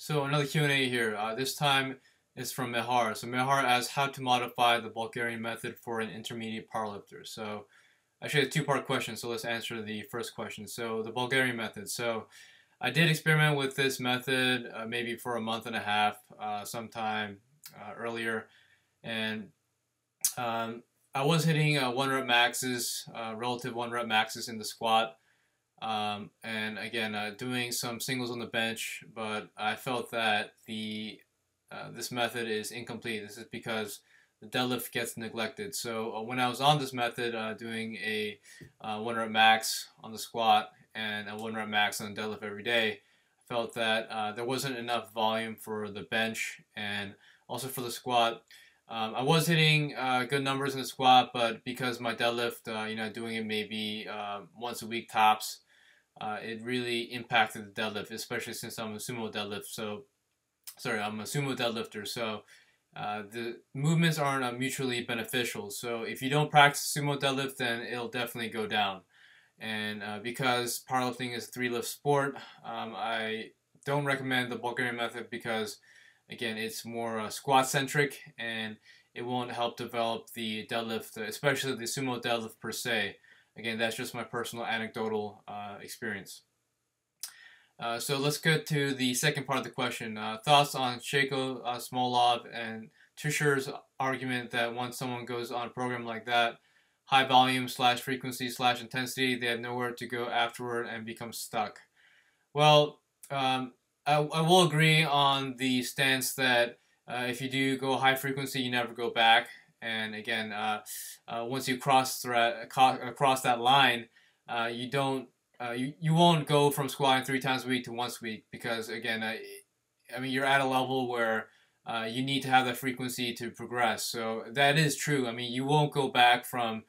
So another Q&A here. This time is from Mehar. So Mehar asks how to modify the Bulgarian method for an intermediate powerlifter. So actually a two-part question, so let's answer the first question. So the Bulgarian method. So I did experiment with this method maybe for a month and a half sometime earlier, and I was hitting 1 rep maxes, relative 1 rep maxes in the squat. And again, doing some singles on the bench, but I felt that this method is incomplete. This is because the deadlift gets neglected. So when I was on this method, doing a 1 rep max on the squat and a 1 rep max on the deadlift every day, I felt that there wasn't enough volume for the bench and also for the squat. I was hitting good numbers in the squat, but because my deadlift, doing it maybe once a week tops, it really impacted the deadlift, especially since I'm a sumo I'm a sumo deadlifter. So the movements aren't mutually beneficial. So if you don't practice sumo deadlift, then it'll definitely go down. And because powerlifting is a 3-lift sport, I don't recommend the Bulgarian method because, again, it's more squat centric and it won't help develop the deadlift, especially the sumo deadlift per se. Again, that's just my personal anecdotal experience. So let's get to the second part of the question. Thoughts on Shaiko, Smolov, and Tusher's argument that once someone goes on a program like that, high volume / frequency / intensity, they have nowhere to go afterward and become stuck. Well, I will agree on the stance that if you do go high frequency, you never go back. And again, once you cross that line, you won't go from squatting 3 times a week to once a week because again, I mean you're at a level where you need to have that frequency to progress. So that is true. I mean you won't go back from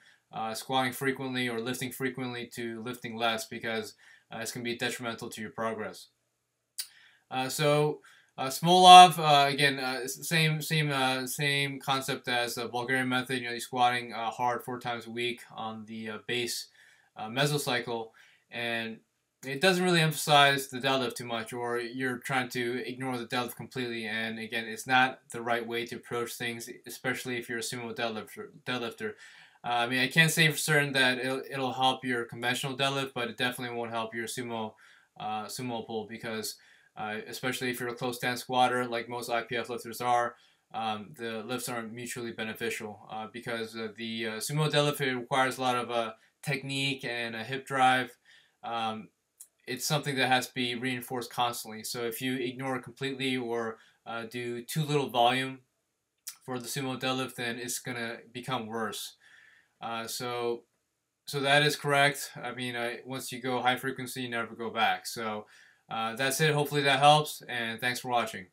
squatting frequently or lifting frequently to lifting less because it's going to be detrimental to your progress. Smolov, again, same concept as the Bulgarian method. You're squatting hard 4 times a week on the base mesocycle, and it doesn't really emphasize the deadlift too much, or you're trying to ignore the deadlift completely. And again, it's not the right way to approach things, especially if you're a sumo deadlifter. I mean, I can't say for certain that it'll help your conventional deadlift, but it definitely won't help your sumo pull because especially if you're a close stance squatter like most IPF lifters are, the lifts aren't mutually beneficial because the sumo deadlift requires a lot of technique and a hip drive. It's something that has to be reinforced constantly. So if you ignore it completely or do too little volume for the sumo deadlift, then it's going to become worse. So that is correct. I mean, once you go high frequency, you never go back. So that's it. Hopefully that helps, and thanks for watching.